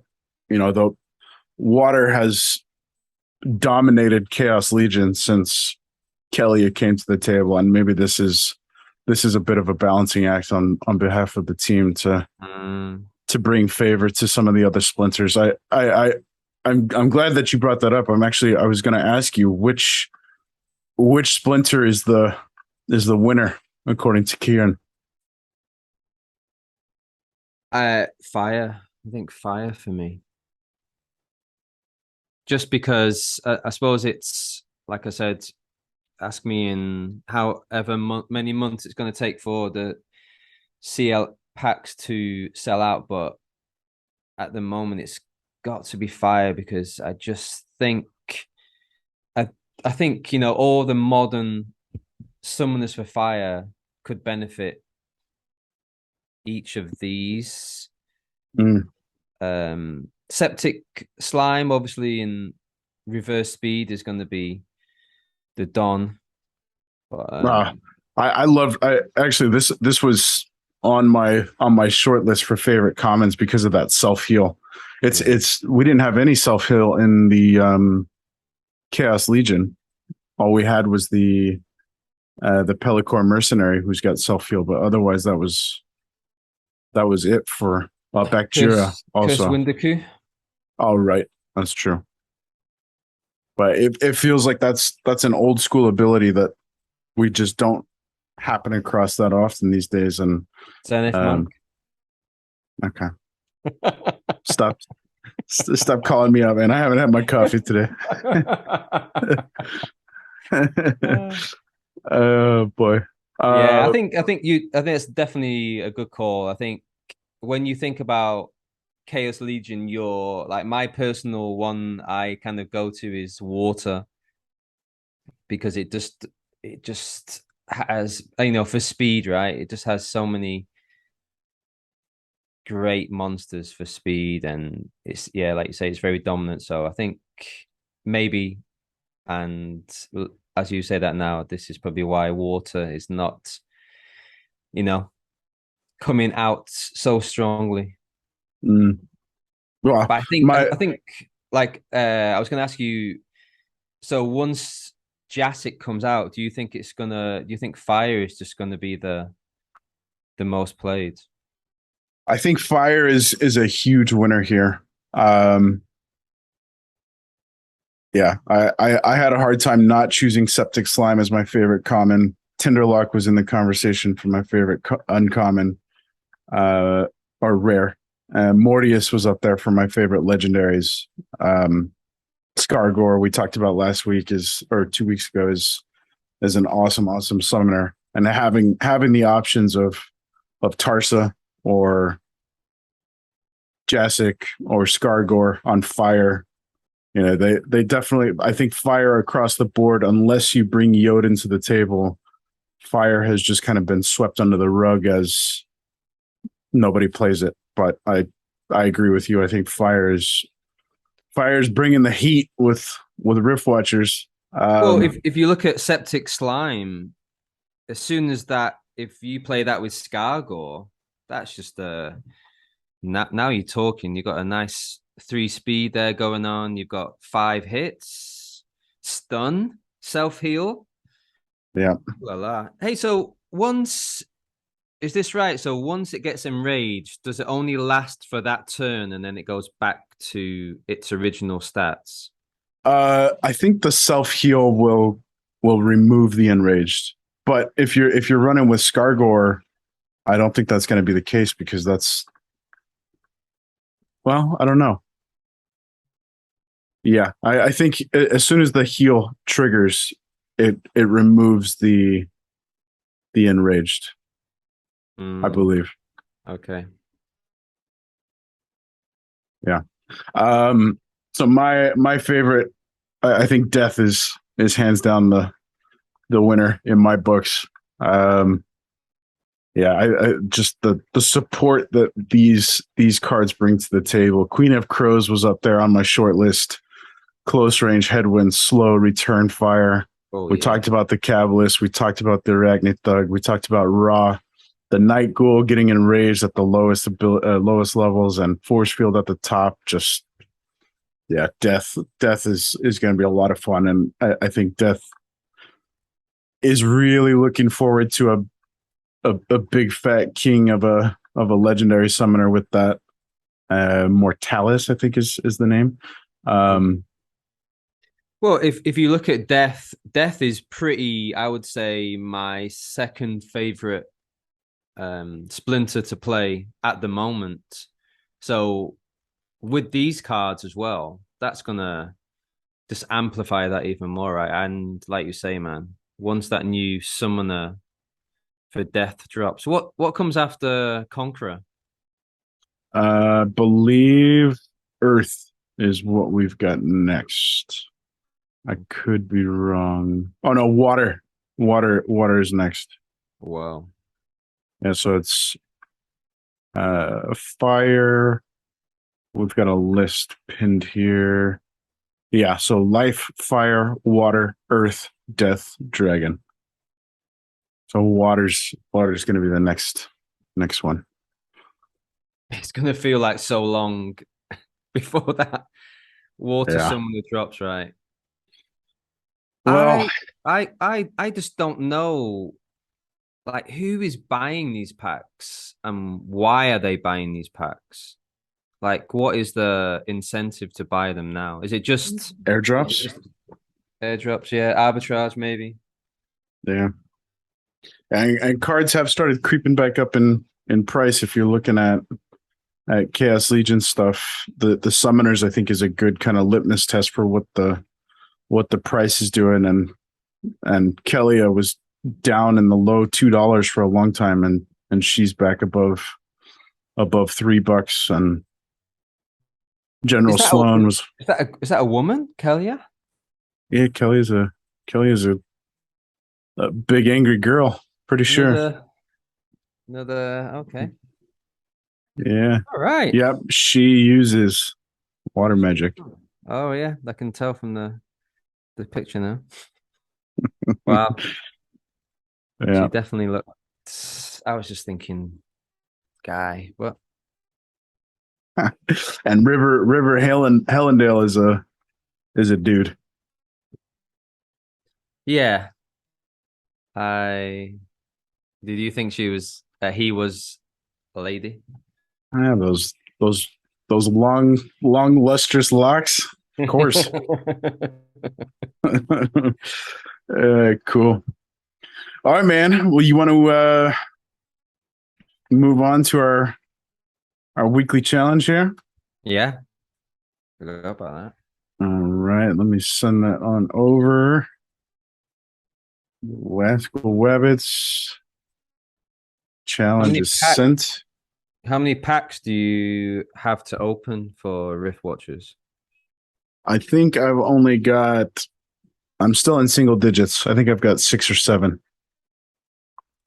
the water has dominated Chaos Legion since Kelly came to the table, and maybe this is a bit of a balancing act on behalf of the team Mm. to bring favor to some of the other splinters. I'm glad that you brought that up. I was going to ask you which splinter is the winner according to Kieran. Fire. I think fire for me. Just because I suppose it's like I said, ask me in however many months it's going to take for the CL packs to sell out, but at the moment it's got to be fire because I just think I I think all the modern summoners for fire could benefit each of these. Mm. Septic slime, obviously, in reverse speed is going to be the Don. But Uh, I love. I actually this was on my short list for favorite comments because of that self heal. yeah, It's we didn't have any self heal in the Chaos Legion. All we had was the Pellicor mercenary who's got self heal, but otherwise that was it for Bacteria Curse also. Windaku. Oh right, that's true. But it feels like that's an old school ability that we just don't happen across that often these days. And Zenith Monk. um, okay, stop stop calling me out, man. I haven't had my coffee today. Oh boy. Yeah, Uh, I think it's definitely a good call. I think when you think about Chaos Legion, your like my personal one I kind of go to is water because it just has for speed, right? It just has so many great monsters for speed and it's yeah, like you say, it's very dominant. So I think maybe and as you say that now, this is probably why water is not, you know, coming out so strongly. mm, well, But I think my I think like I was gonna ask you, so once Jassic comes out, do you think fire is just gonna be the most played? I think fire is a huge winner here. Um, yeah, I had a hard time not choosing Septic Slime as my favorite common. Tinderlock was in the conversation for my favorite uncommon uh, or rare. Mortius was up there for my favorite legendaries. Um, Scargor we talked about last week is or 2 weeks ago is an awesome summoner, and having the options of Tarsa or Jassic or Scargor on fire. They definitely. I think fire across the board, unless you bring Yodin to the table, fire has just kind of been swept under the rug as nobody plays it. But I agree with you. I think fire is bringing the heat with Riftwatchers. Well, Um, if you look at Septic Slime, as soon as that, if you play that with Scargor, that's just now you're talking. You've got a nice three speed there going on. You've got 5 hits, stun, self heal. yeah. Voila. Hey, so once is this right? So once it gets enraged, does it only last for that turn and then it goes back to its original stats? I think the self heal will remove the enraged. But if you're running with Scargor, I don't think that's going to be the case because that's well, I don't know. Yeah, I think as soon as the heal triggers, it removes the enraged. I Mm, believe. okay. Yeah. So my favorite, I think death is is hands down the winner in my books. Yeah, I just the support that these cards bring to the table. Queen of Crows was up there on my short list. Close range headwind, slow return fire. Oh We yeah. talked about the Cabalist. We talked about the Arachnid Thug. We talked about Ra, the Night Ghoul getting enraged at the lowest levels, and Force Field at the top. Just yeah, Death is going to be a lot of fun, and I think Death is really looking forward to a big fat king of a legendary summoner with that Mortalis, I think is the name. Um, Well, if you look at Death, Death is pretty, I would say, my second favorite Splinter to play at the moment. So with these cards as well, that's gonna just amplify that even more, right? And like you say, man, once that new summoner for Death drops, what comes after Conqueror? believe Earth is what we've got next. I could be wrong. Oh no, water. Water is next. Wow. Yeah, so it's fire. We've got a list pinned here. Yeah, so life, fire, water, earth, death, dragon. So water's going to be the next one. It's gonna feel like so long before that water Yeah. summoner drops, right? Well, I just don't know like who is buying these packs and why are they buying these packs? Like what is the incentive to buy them now? Is it airdrops. just airdrops, yeah, arbitrage maybe? Yeah. And cards have started creeping back up in price if you're looking at Chaos Legion stuff. The summoners I think is a good kind of litmus test for what the price is doing, and Kelia was down in the low $2 for a long time, and she's back above $3, and Is General that Sloan was is that a woman, Kelia? yeah, Kelly is a big angry girl, pretty sure. Another another okay. Yeah. All right. Yep, she uses water magic. Oh yeah, I can tell from the picture now. Wow. She Yeah. definitely looked I was just thinking guy. What? And River Hellendale is a dude. Yeah. I did you think she was that he was a lady? Ah, those long lustrous locks. Of course. Cool. All right, man. Well, you want to move on to our weekly challenge here? Yeah, forgot about that. All right. Let me send that on over. Rascal Wabbits How challenge many is pack sent. how many packs do you have to open for Riftwatchers? I think I'm still in single digits. I think I've got 6 or 7.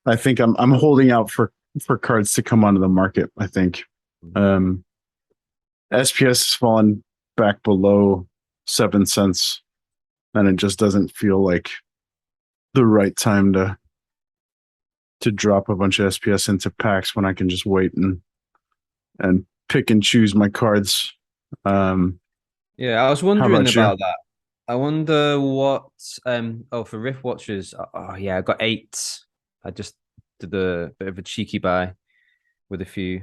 I think I'm holding out for cards to come onto the market. I think um, SPS has fallen back below 7 cents, and it just doesn't feel like the right time to drop a bunch of SPS into packs when I can just wait and pick and choose my cards. Yeah, I was How wondering about you? about that. I wonder what for Riftwatchers. Oh yeah, I got 8. I just did a bit of a cheeky buy with a few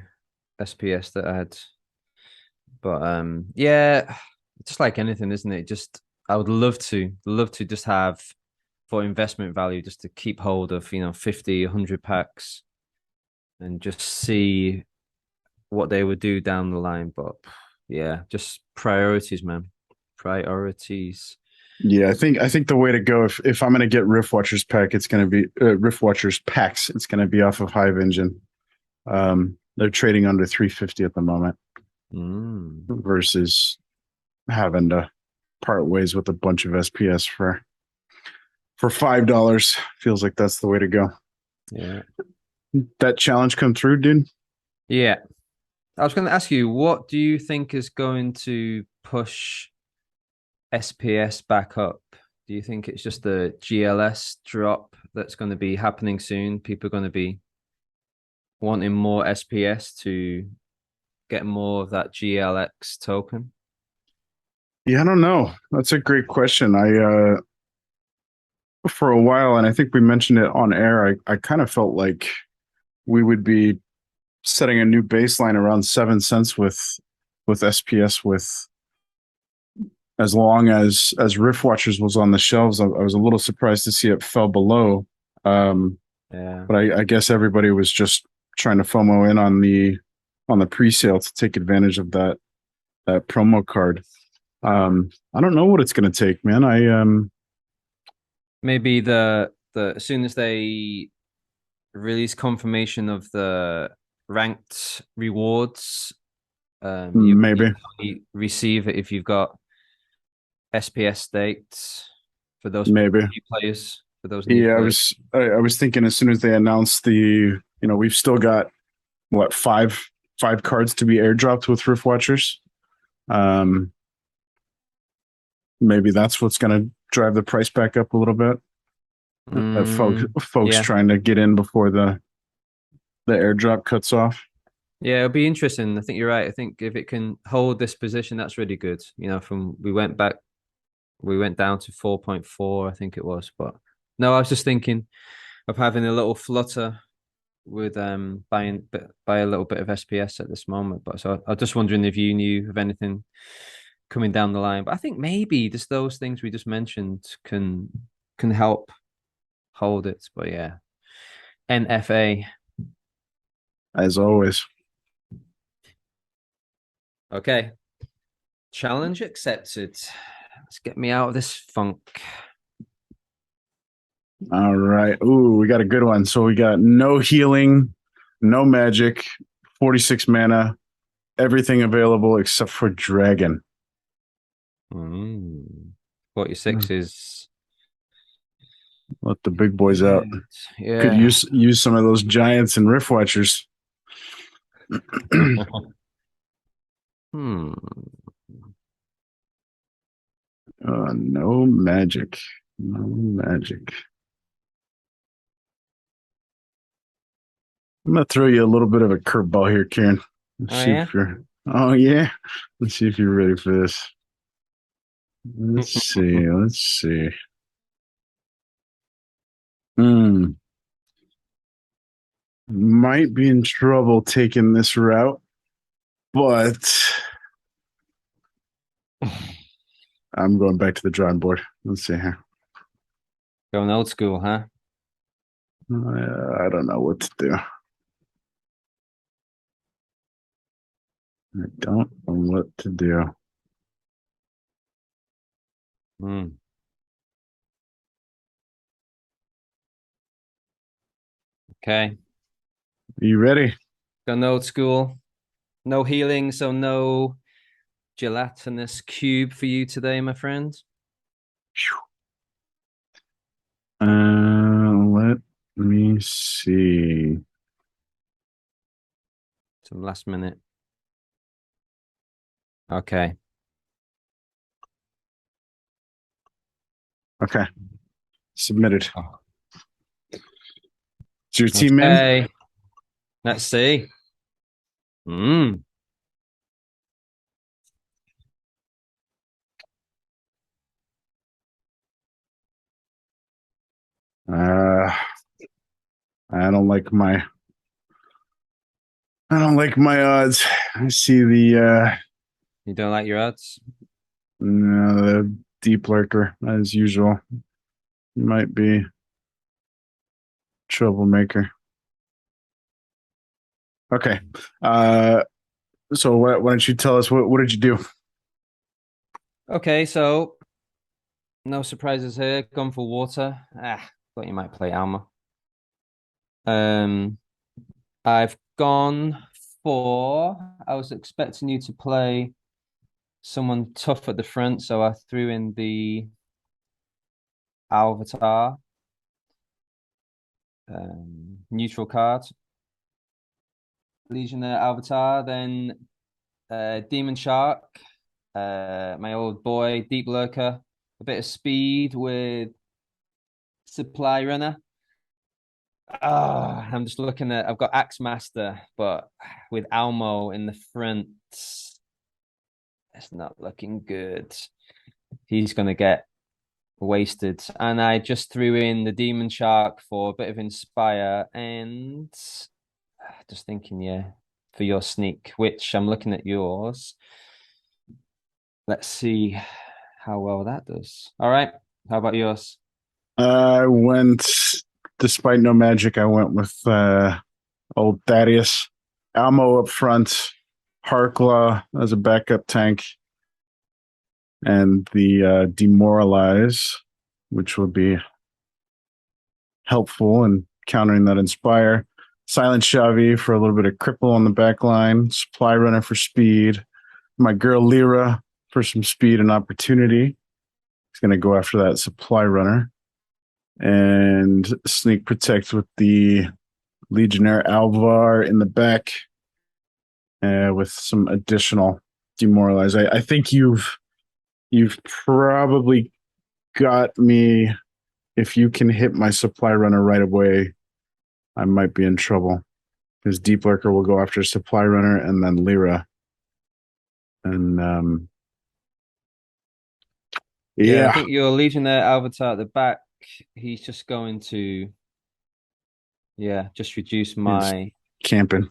SPS that I had. But yeah, just like anything, isn't it? Just I would love to just have for investment value, just to keep hold of, 50, 100 packs and just see what they would do down the line. But yeah, just priorities, man. Priorities. Yeah, I think the way to go if I'm going to get Rift Watchers pack, it's going to be Rift Watchers packs. It's going to be off of Hive Engine. They're trading under 350 at the moment Mm. versus having to part ways with a bunch of SPS for. for $5. Feels like that's the way to go. Yeah. That challenge come through, dude? Yeah. I was going to ask you, what do you think is going to push SPS back up? Do you think it's just the GLS drop that's going to be happening soon? People are going to be wanting more SPS to get more of that GLX token? Yeah, I don't know. That's a great question. I for a while, and I think we mentioned it on air, I kind of felt like we would be setting a new baseline around 7 cents with SPS with as long as Riftwatchers was on the shelves. I was a little surprised to see it fell below. Um, Yeah. but I guess everybody was just trying to FOMO in on the pre-sale to take advantage of that promo card. I don't know what it's going to take, man. Maybe the as soon as they release confirmation of the ranked rewards, you Maybe, can only receive it if you've got SPS staked for those maybe. new players, for those new Yeah, players. I was thinking as soon as they announced we've still got what five cards to be airdropped with Rift Watchers. Um, maybe that's what's going to drive the price back up a little bit. Folks Yeah. trying to get in before the airdrop cuts off. Yeah, it'll be interesting. I think you're right. I think if it can hold this position, that's really good. From we went down to 4.4, I think it was. But no, I was just thinking of having a little flutter with buy a little bit of SPS at this moment. But so I was just wondering if you knew of anything coming down the line. But I think maybe just those things we just mentioned can help hold it. But yeah, NFA. As always. Okay. Challenge accepted. Let's get me out of this funk. All right. Ooh, we got a good one. So we got no healing, no magic, 46 mana, everything available except for dragon. 46 is Let the big boys out. good. Could Yeah. use some of those giants and rift watchers. Hmm. No magic. No magic. I'm gonna throw you a little bit of a curveball here, Kieran. Let's Oh see yeah. if you're. Oh yeah. Let's see if you're ready for this. Let's see. Let's see. Hmm. Might be in trouble taking this route, but I'm going back to the drawing board. Let's see here. Going old school, huh? I don't know what to do. I don't know what to do. Hmm. Okay. Are you ready? Going old school. No healing, so no gelatinous cube for you today, my friend. Let me see. Some last minute. Okay. Okay, submitted. Oh, Is your team in? okay. Let's see. Hmm. Uh, I don't like my I don't like my odds. I see You don't like your odds? the deep lurker as usual. Might be troublemaker. Okay. So why don't you tell us what did you do? Okay, so no surprises here. Gone for water. Thought you might play Alma. Um, I've gone for. I was expecting you to play someone tough at the front, so I threw in the Avatar, neutral card, Legionnaire Avatar, then Demon Shark, my old boy, Deep Lurker, a bit of speed with Supply Runner. I'm just looking at. I've got Axe Master, but with Almo in the front, it's not looking good. He's gonna get wasted. And I just threw in the Demon Shark for a bit of Inspire, and just thinking, yeah, for your sneak, which I'm looking at yours. Let's see how well that does. All right. How about yours? I went, despite no magic, I went with old Thaddeus. Almo up front, Harklaw as a backup tank, and the Demoralize, which would be helpful in countering that Inspire. Silent Shavi for a little bit of cripple on the back line. Supply Runner for speed. My girl Lyra for some speed and opportunity. He's going to go after that Supply Runner. And Sneak Protect with the Legionnaire Alvar in the back with some additional Demoralize. I think you've probably got me. If you can hit my Supply Runner right away, I might be in trouble. Because Deep Lurker will go after Supply Runner and then Lyra. And Yeah, I yeah, think your Legionnaire Avatar at the back, he's just going to, yeah, just reduce he's my camping.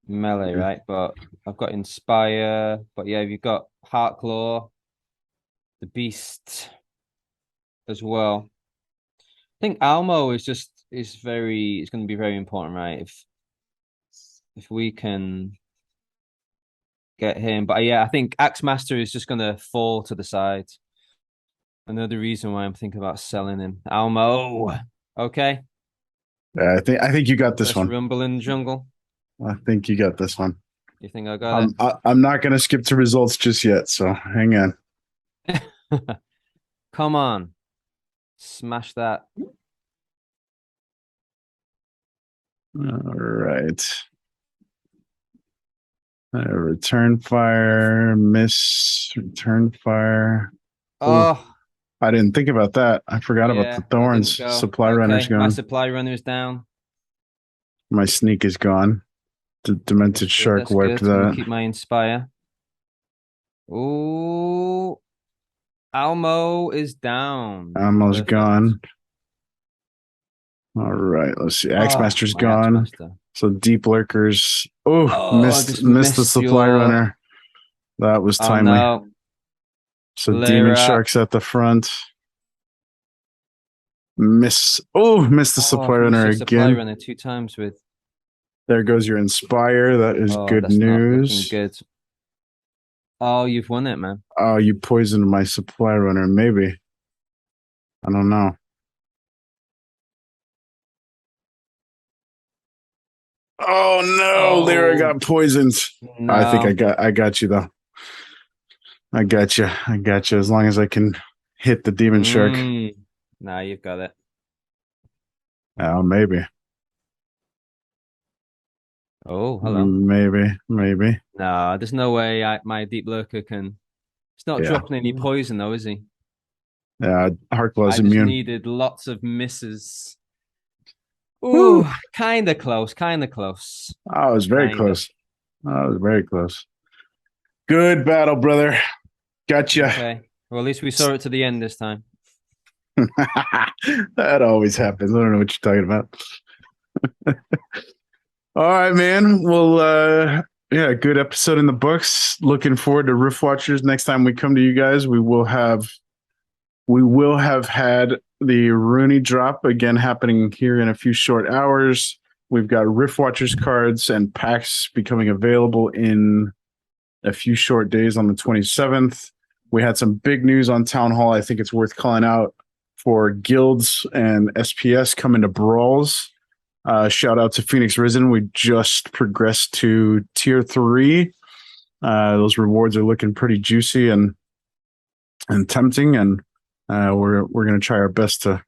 melee, Yeah. right? But I've got Inspire. But yeah, you've got Heartclaw, the Beast as well. I think Almo is going to be very important, right? If we can get him. But yeah, I think Axe Master is just going to fall to the side. Another reason why I'm thinking about selling him. Almo. Okay. I think you got this Let's one. rumble in the jungle. I think you got this one. You think I got I'm not going to skip to results just yet, so hang on. it? Come on. Smash that. All right. Return fire, miss, return fire. Oh, Oh, I didn't think about that. I forgot about the yeah, that didn't thorns. go. Supply runner's Okay, my gone. supply runner's down. My sneak is gone. The That's demented good. shark That's wiped good. I'm gonna that. keep my inspire. Ooh, Almo is down. Almost Perfect. gone. All right, let's see. Axe Oh, Master's my Axe gone. Master. So deep lurkers. Oh, Oh, I missed just missed the missed supply your. runner. That was Oh timely. no, So demon Lyra. sharks at the front. Missed the Oh, supply I've missed runner your supply again. runner two times with. There goes your inspire. That is Oh, good that's not looking news. good. Oh, you've won it, man. Oh, you poisoned my supply runner. Maybe. I don't know. Oh no, Lyra Oh got poisoned. no. I got you though. I got you. I got you. As long as I can hit the demon shark. Now you've got it. Oh, maybe. Oh, hello. Maybe. No, there's no way my deep lurker can. It's not Yeah. dropping any poison though, is he? Yeah. Heartglow's I just immune. needed lots of misses. Woo. Ooh, kind of close, kind of close, Oh, it was very kind of. close. Oh, it was very close. Good battle, brother. Gotcha. Okay. Well, at least we saw it to the end this time. That always happens. I don't know what you're talking about. All right, man. Well, yeah, good episode in the books. Looking forward to Riftwatchers. Next time we come to you guys, we will have had the Runi drop again happening here in a few short hours. We've got Riftwatchers cards and packs becoming available in a few short days on the 27th. We had some big news on Town Hall. I think it's worth calling out for guilds and SPS coming to Brawls. Shout out to Phoenix Risen. We just progressed to tier 3. Those rewards are looking pretty juicy and tempting, and we're going to try our best to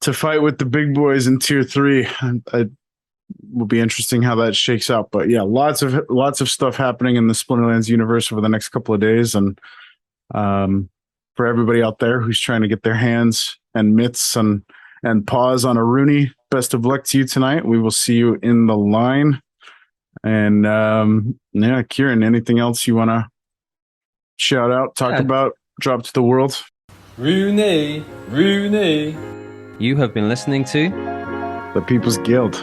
to fight with the big boys in tier 3. It will be interesting how that shakes out. But yeah, lots of stuff happening in the Splinterlands universe over the next couple of days. And for everybody out there who's trying to get their hands and mitts and paws on a Runi, best of luck to you tonight. We will see you in the line. And yeah, Kieran, anything else you want to shout out, talk about, drop to the world? Runi. You have been listening to The People's Guild.